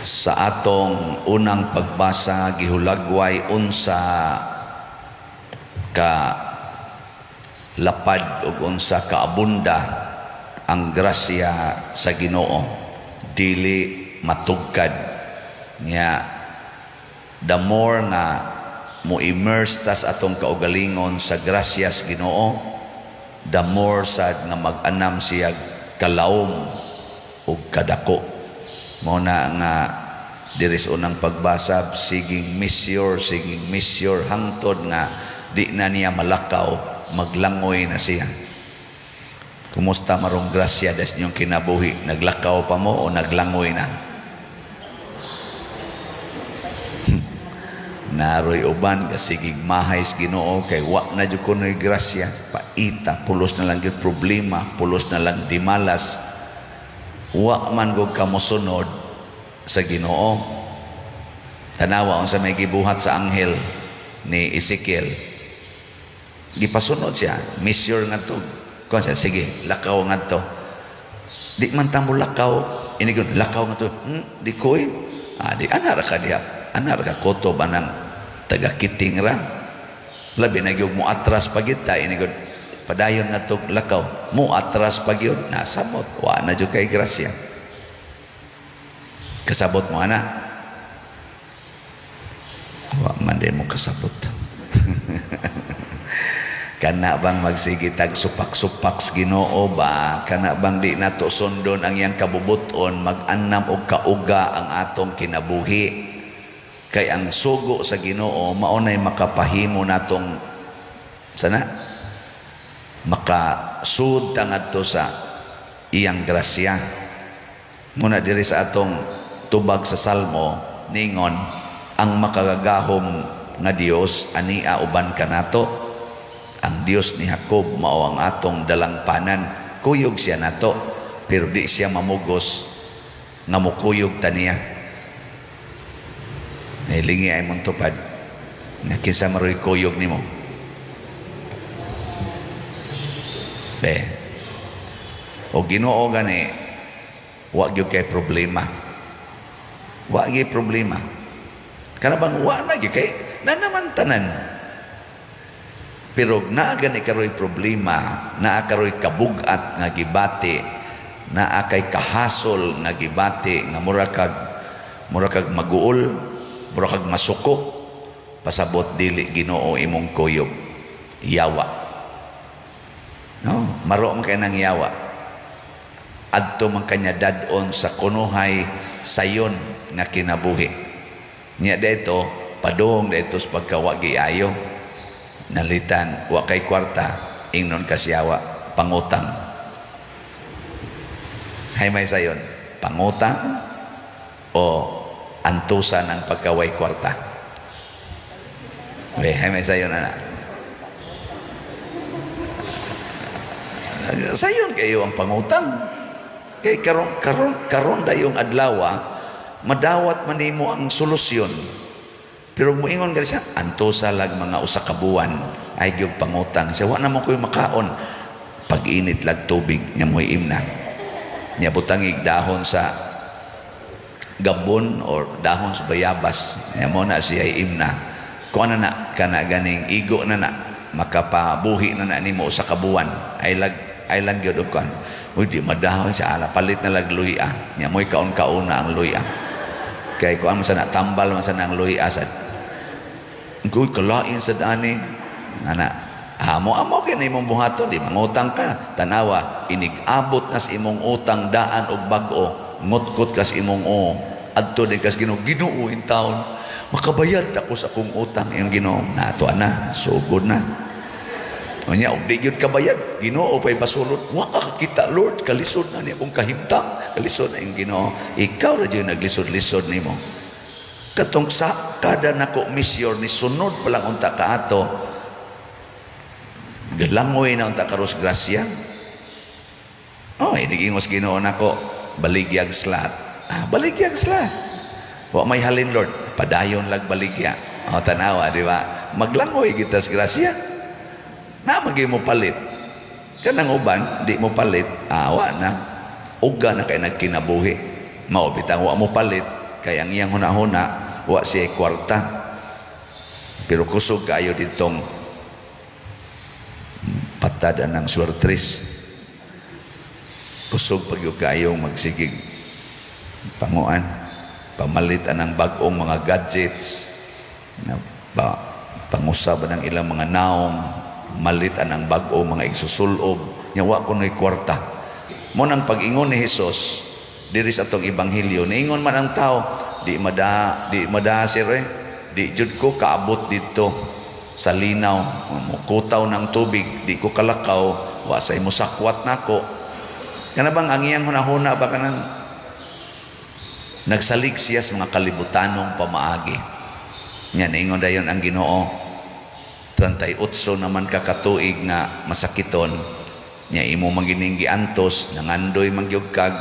Sa atong unang pagbasa gihulagway unsa ka lapad ug unsa ka abunda ang grasya sa Ginoo, dili matugkad nya. The more nga mo immerse tas atong kaugalingon sa grasya sa Ginoo, the more sad nga mag-anam siya kalawom ug kadako. Mo na nga diris unang pagbasa, siging misyur hangtod nga di na niya malakaw, maglangoy na siya. Kumusta marong grasya des niyong kinabuhi? Naglakaw pa mo o naglangoy na? Naroy uban kasigig mahays Ginoo kay wa na jud kunoy grasya, paita, pulos na lang gyud problema, pulos na lang dimalas. Wa man gud kamosunod sa Ginoo. Tanawa unsa may gibuhat sa anghel ni Ezekiel, gipasunod siya, misyur ngadto. Kun siya, sige, lakaw ngadto. Di man ta mo lakaw, inigon lakaw ngadto. Di koy. Di anar ka diha. Anar ka kotob anang taga Kiting ra. Labi na gyud mo atras pagita, inigon padayon nga to lakaw, mo atras pagyod, nasamot, wa na jud kay grasya. Kasabot mo ana? Wa man din mo kasabot. Kana bang magsigitag supak-supak sa Ginoo ba? Kana bang di nato sundon ang iyang kabubuton, mag-annam og kauga ang atong kinabuhi? Kay ang sugo sa Ginoo maunay makapahimo natong sana makasud tangadto sa iyang grasya. Muna diri sa atong tubag sa Salmo ningon, ang makagagahom nga Dios ania uban kanato. Ang Dios ni Jacob mao ang atong dalangpanan. Kuyog siya nato, pero di siya mamugos nga mukuyog taniya. Nailingi ay mong tupad nga kinsa maroy kuyog nimo. O Ginoo gani, wa gyud kay problema. Wa gyud problema. Kana bang wa na gyud kay nanaman tanan. Pero naa gani karoy problema, naa karoy kabugat nga gibati, naa kay kahasol nga gibati nga mura kag maguol, mura kag masuko, pasabot dili Ginoo imong kuyog. Yawa. No, maro man kay nang yawa. Adto man kanya dadon sa kunuhay sayon nga kinabuhi. Nya dayto padung dayto sa pagkawagi ayo. Nalitan wa kay kwarta, ingnon kasyawa, pangutang. Hay may sayon, pangutang o antusan ng pagkaway kwarta. Hay may sayon ana. Sayon kayo ang pangutang. Kay karon dayong adlaw, madawat man nimo ang solusyon. Pero moingon gali siya, antusa lag mga usa ka buwan ay gyud pangutang. Siya wa na mo koy makaon. Pag-init lag tubig nya moy imna. Nya butangig dahon sa gabon or dahon sa bayabas. Nya mo na siya imna. Kung ano na kana ganing igo na makapabuhi na nimo usa ka buwan. Ay lang gyud kan. Uy di madahon sa ala, palit na lag luya. Nya moy kaon-kauna ang luya. Kay kuan man sana tambal man sana ang luya sad. Kuy kalain sad ani. Ana, amo kay na imong buhaton di mangutang ka. Tanawa, inig-abot nas imong utang daan og bag-o, ngutkot kas imong adto di kas Ginoo in taon. Makabayad ako sa akong utang iyang Ginoo. Nato ana, sugod na. Nya og di gyud kabayad, Ginoo pay basulot. Wa ka kita Lord, kalisod na ni akong kahimtang, kalisod na ing Ginoo. Ikaw ra jud naglisod-lisod nimo. Katong sa kada nako misyon ni sunod pa lang unta kaato. Galangoy na unta karos grasya. Inigingos Ginoo nako, baligyag slat. Baligyag slat. Wa may halin Lord, padayon lag baligya. Tanawa di ba? Maglangoy kita sa grasya. Na magi mo palit. Kanang uban di mo palit, awa na. Uga na kay nagkinabuhi. Mao bitang wa mo palit, kay ang iyang huna-huna wa siya kwarta, pero kusog kayo ditong patada ng swertris. Kusog pag yung kayo magsigig panguan, pamalitan ng bagong mga gadgets na pangusab ng ilang mga naong, malitan ng bagong mga igsusulob, nyawa ko no'y kwarta. Mo nang pag-ingon ni Jesus diri sa atong ebanghelyo, niingon man ang tao, di mada sir di jud ko kaabot dito sa linaw, mukutaw ng tubig, di ko kalakaw, wa say mo sakwat nako. Kana bang ang iyang hunahuna ba kanang nagsalig siya sa mga kalibutanong pamaagi. Nya niingon dayon ang Ginoo, 38 naman kakatuig nga masakiton, nya imo magining giantos nangandoy mangyog kag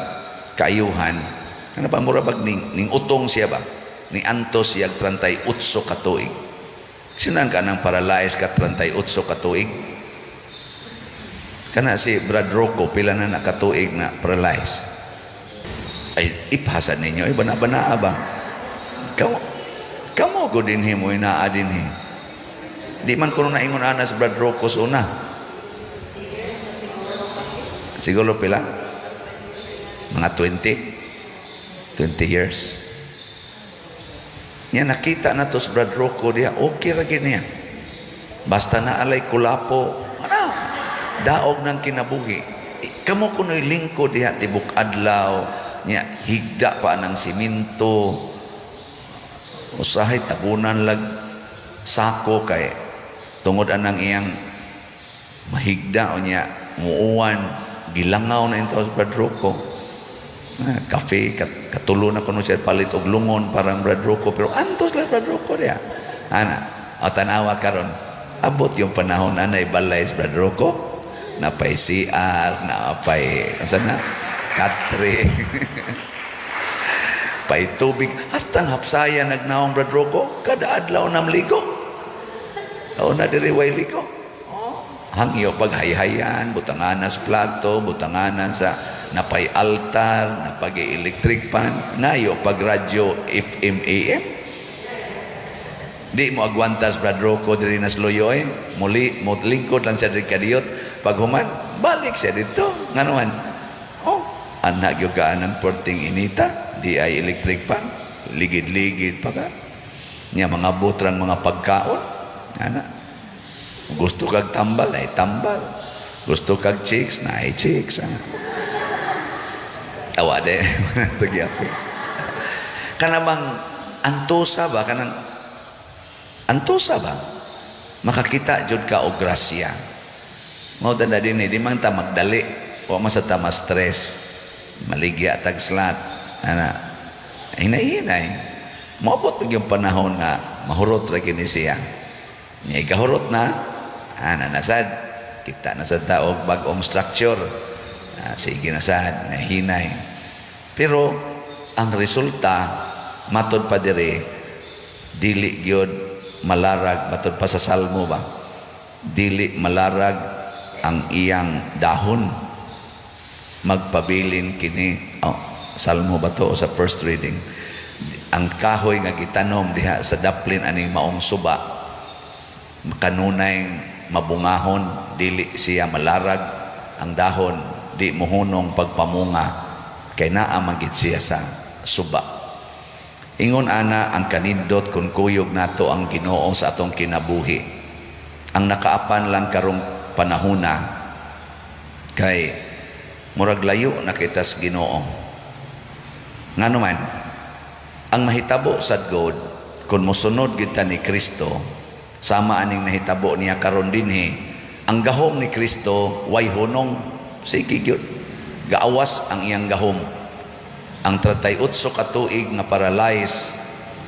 kaayuhan. Kana ba mura bag ning utong siya ba? Ni antos siya 38 katuig. Sinan ka nang paralyzed ka 38 katuig? Kana si Brad Rocco, pila na nakatuig na paralyzed. Ay, ipasa ninyo, ay bana-bana ba? Kamo go din mo inaa din he. Di man kuno naingon ana sa Brad Rocco una. Siguro pila? Mga 20 years. Nya nakita na to sa Brad Rocco diha, okay ra gid niya. Basta na alay kulapo, daog ng kinabuhi. Kamo kuno'y lingkod diha tibok adlaw, nya higda pa ng siminto, usahay tabunan lag sako kay tungod anang iyang mahigda o nya muuwan, gilangaw na ito sa Brad Rocco. Kafe katulo na kuno siya palit og lungon parang Brad Rocco, pero antos lang Brad Rocco diha. Ana, o tanawa karon, abot yung panahon na naibalay sa Brad Rocco, napay CR, napay sana katre, pay tubig, hastang hapsaya nagnaong Brad Rocco, kada adlaw na mligo. O na diri way ligo. Hangyo paghayhayan, butanganan sa plato, butanganan sa napay altar, napay electric pan, ngayo pag radyo FM AM. Di mo agwantas Brad Rocco diri nas Loyoy, muli mo lingkod lang siya diri kadiyot. Pag human, balik siya dito. Nganuan, anak yung kaanang porting inita, di ay electric pan, ligid-ligid pa ka. Niya mga butrang mga pagkaon, anak. Gusto kag tambal, ay tambal. Gusto kag chicks, na ay chicks. Awa de, nagyapi. Kanabang antosa ba? Kanang antosa ba? Makakita jud ka og grasya. Mao tanda din di man ta magdali o masata ma-stress, maligya tag slat ana hinay moabot yung panahon nga mahurot ra kini siya. Nya ikahurot na ana nasad kita na sa taog bag-ong structure, sige na sad na hinay, pero ang resulta matod pa dire dili gyud malarag. Matod pa sa Salmo ba, dili malarag ang iyang dahon, magpabilin kini. Salmo ba to sa first reading? Ang kahoy nga gitanom diha sa daplin aning maong suba, kanunay mabungahon, dili siya malarag ang dahon, di muhunong pagpamunga, kay naa magid siya sa suba. Ingon ana ang kanindot kun kuyog nato ang Ginoo sa atong kinabuhi. Ang nakaapan lang karong panahuna kay murag layo na kita sa Ginoo. Nganuman ang mahitabo sad God kun mosunod kita ni Kristo, sama aning nahitabo niya karon dinhi, ang gahom ni Kristo way hunong, sige gyud gaawas ang iyang gahom. Ang 38 katuig nga paralyzed,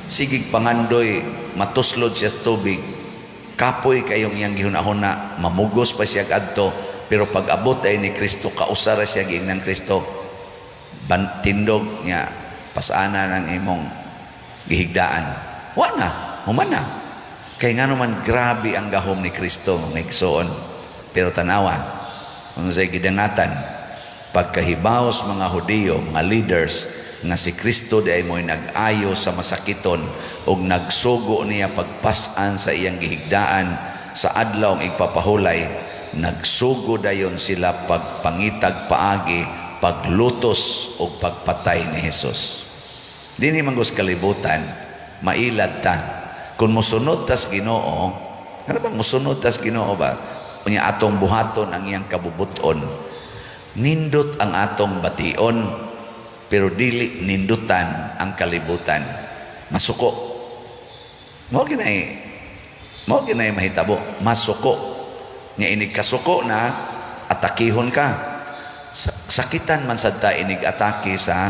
sigig pangandoy, matuslod siya sa tubig, kapoy kayong iyang gihunahuna, mamugos pa siya kadto, pero pag abot ay ni Kristo, kausara siya giing ng Kristo, tindog niya, pasana ng imong gihigdaan. Wala, humana. Kaya nga naman grabe ang gahom ni Kristo, ngigsoon. Pero tanawa, kung sa'y gidangatan, pagkahibaos mga Hudiyo, mga leaders, nga si Kristo di ay mo'y nag-ayo sa masakiton ug nagsugo niya pagpasan sa iyang gihigdaan sa adlaw ng igpapahulay. Nagsugo dayon sila pagpangitag paagi, paglutos o pagpatay ni Jesus. Dini manggos kalibutan, mailad ta. Kung musunod tas Ginoo, ano bang musunod tas Ginoo ba? Unya atong buhaton ang iyang kabubuton. Nindot ang atong bation, pero dili nindutan ang kalibutan. Masuko. Mao ginay mahitabo, masuko. Nya inig kasuko na atakihon ka. Sakitan man sad ta inig atake sa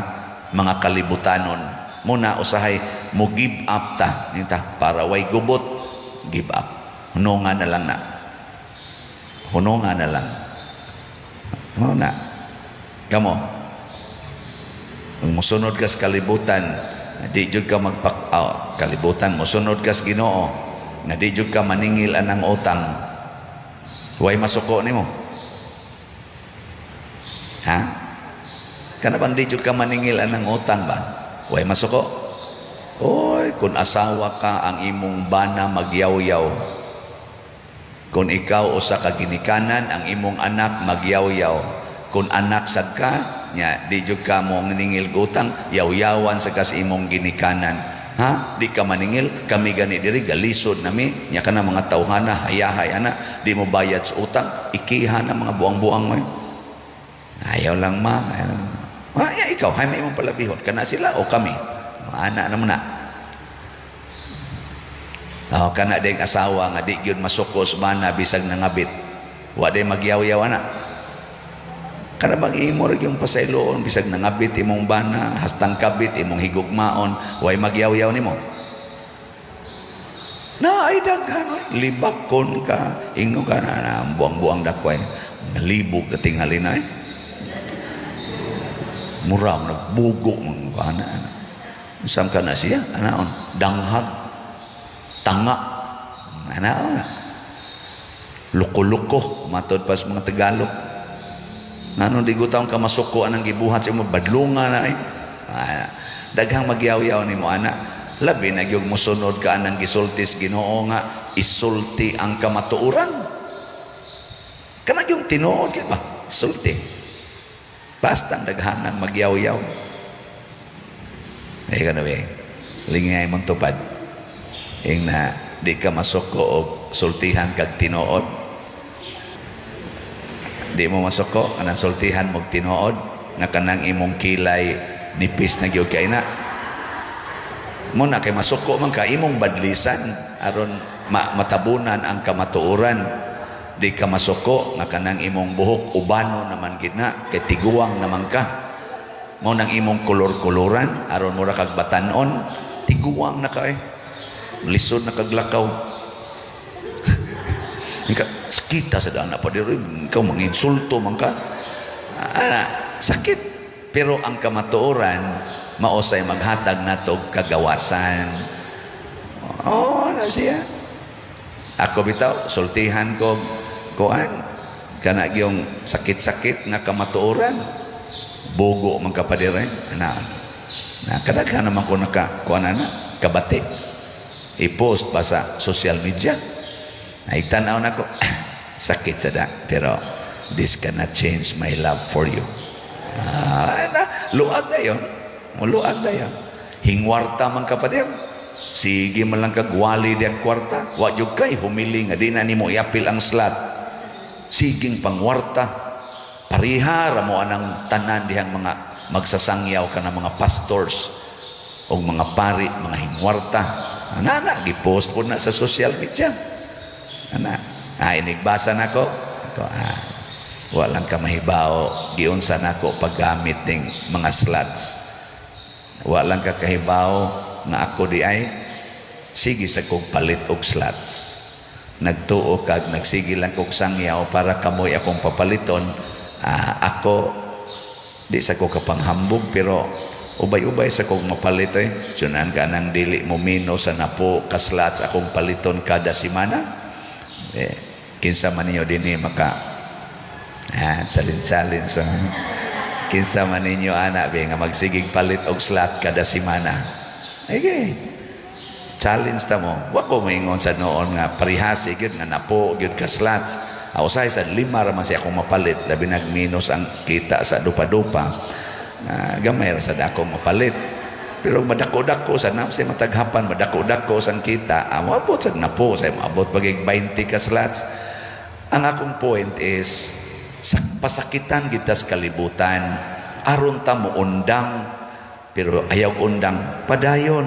mga kalibutanon. Muna usahay mo give up ta, nita para way gubot, give up. Hunongan na lang na. Hunongan na lang. Mo na. Kamo. Kung musunod ka sa kalibutan, di jud ka kalibutan, musunod ka sa Ginoo, nga di jud ka maningil anang utang. Way masuko nimo. Ha? Kana bang di jud ka maningil anang utang ba? Way masuko. Oy, kung asawa ka ang imong bana magyaw-yaw. Kung ikaw usa ka ginikanan ang imong anak magyaw-yaw. Kung anak sad ka, nya di jud ka mo ningil utang, yaw-yawan sa kas imong ginikanan. Ha? Di ka maningil, kami gani diri galisod nami, nya kana mga tawhana, hayahay ana, di mo bayad sa utang, ikiha na mga buang-buang mo. Ayaw lang ma. Ya, ikaw, hay may imong palabihon, kana sila o kami? Ana naman na. Kana ding asawa nga di gyud masukos mana bisag nangabit. Wa day magyaw-yaw ana. Kana bang imo rig yung pasayloon bisag nangabit imong bana, hastang kabit imong higugmaon, way magyaw-yaw nimo. Na ay daghan libakon ka, ingno ka na buang-buang dakway. Nalibog na tingali na Muram nagbugo ng bana. Usam ka na siya, anaon, danghag, tanga, anaon, luko-luko, matod pa sa mga Tagalog. Nano di gutaon ka masuko anang gibuhat sa mga badlunga na daghang magyaw-yaw ni mo ana. Labi na gyud mosunod ka anang gisultis Ginoo nga isulti ang kamatuoran. Kana gyud tinuod gyud ba? Isulti. Basta daghan nang magyaw-yaw. Ay kanabi. Lingay mong tupad. Ing na di ka masuko o sultihan kag tinuod. Di mo masuko anang sultihan mo tinuod nga kanang imong kilay nipis na gyud kay na. Mo na kay masuko man ka imong badlisan aron matabunan ang kamatuoran. Di ka masuko nga kanang imong buhok ubano naman gid na kay tiguang naman ka. Mo nang imong kolor-koloran aron mura kag batan-on, tiguang na ka lisod na kag lakaw. Sakita sa daan na pa diri, ikaw manginsulto man ka. Sakit. Pero ang kamatuoran mausay maghatag natog kagawasan. Na siya. Ako bitaw sultihan ko kuan kana gyung sakit-sakit nga kamatuoran. Bugo man ka pa diri. Na kadaghan naman ko naka kuan ana kabati. I-post pa sa social media. Ay tanaw na ko sakit sada pero this cannot change my love for you. Luag na yun. Luag na yun. Hingwarta man ka pa din. Sige man lang kagwali di ang kwarta. Wa jud kay humili nga di na nimo iapil ang slot. Siging pangwarta. Parihara mo anang tanan dihang mga magsasangyaw ka ng mga pastors o mga pari, mga hingwarta. Ana gipost po na sa social media. Inigbasa na ko. Walang ka mahibaw giunsa nako paggamit ning mga slots. Walang ka kahibaw nga ako di ay sige sa kong palit og slots. Nagtuo kag nagsige lang kog sangyaw para kamoy akong papaliton. Ako di sa ko kapanghambog pero ubay-ubay sa kong mapalit sunan ka nang dili mo mino sa napo ka slots akong paliton kada semana. Kinsa man niyo dinhi maka salin-salin so Kinsa man ninyo ana be nga magsigig palit og slot kada semana. Okay. Challenge ta mo. Wa ko moingon sa noon nga parihas gyud nga napo gyud ka slots. Usay sa 5 ra man siya akong mapalit, labi nagminus ang kita sa dupa-dupa. Gamay ra sad ako mapalit. Pero madako-dako sa nap siya mataghapan, madako-dako sang kita. Amabot sa napo, sa abot pagig 20 ka slots. Ang akong point is pasakitan kita sa kalibutan, aron ta mo undang, pero ayaw undang, padayon.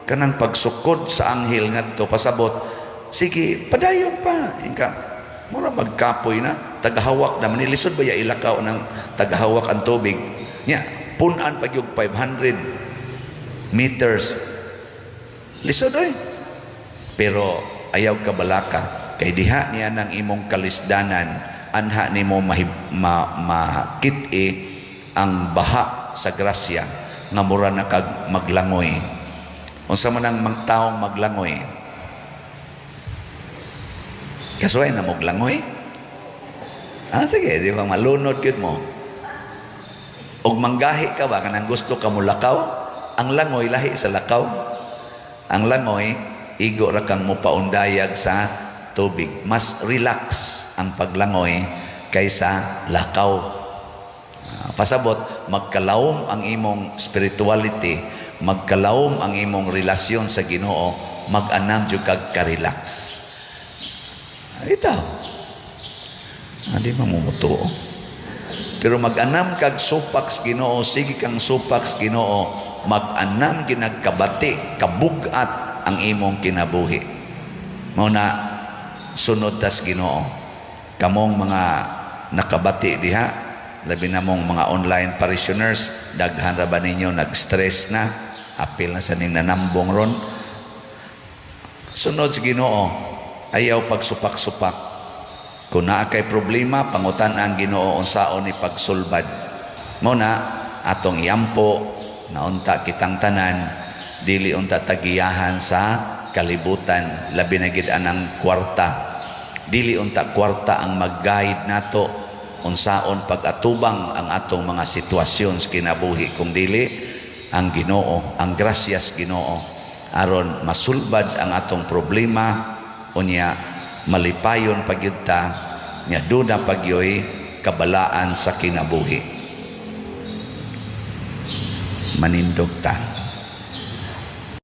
Kanang pagsukod sa anghel ngadto pasabot, sige, padayon pa. Ingka, mura magkapoy na, tagahawak na, manilisod ba ya ilakaw ng tagahawak ang tubig? Nya, punan pag yung 500 meters. Lisod oy. Pero ayaw ka balaka. Kay diha niya ng imong kalisdanan, anha ni mo makit-i ang baha sa grasya nga mura na kag maglangoy. Unsa man ang taong maglangoy? Kasuway na mo langoy? Sige, di ba malunod yun mo? Og manggahi ka ba kanang gusto ka mo lakaw? Ang langoy lahi sa lakaw. Ang langoy igo ra kang mo paundayag sa tubig. Mas relax ang paglangoy kaysa lakaw. Pasabot, magkalawom ang imong spirituality, magkalawom ang imong relasyon sa Ginoo, mag-anam jud kag ka-relax. Ito. Hindi mamumuto. Pero mag-anam kag supaks Ginoo, sige kang supaks Ginoo, mag-anam ginagkabati, kabugat ang imong kinabuhi. Mao na sunod tas Ginoo. Kamong mga nakabati diha, labi na mong mga online parishioners, daghan ra ba ninyo nag-stress na, apil na sa ning nanambong ron. Sunod sa Ginoo, ayaw pagsupak-supak. Kung naa kay problema, pangutan ang Ginoo unsaon ni pagsulbad. Muna atong iyampo na unta kitang tanan, dili unta tagiyahan sa kalibutan, labi na gid anang kwarta. Dili unta kwarta ang mag-guide nato unsaon pag-atubang ang atong mga sitwasyon sa kinabuhi, kung dili ang Ginoo, ang grasyas Ginoo, aron masulbad ang atong problema, unya malipayon pagyud ta, nya duna pagyoy kabalaan sa kinabuhi. Manindog ta.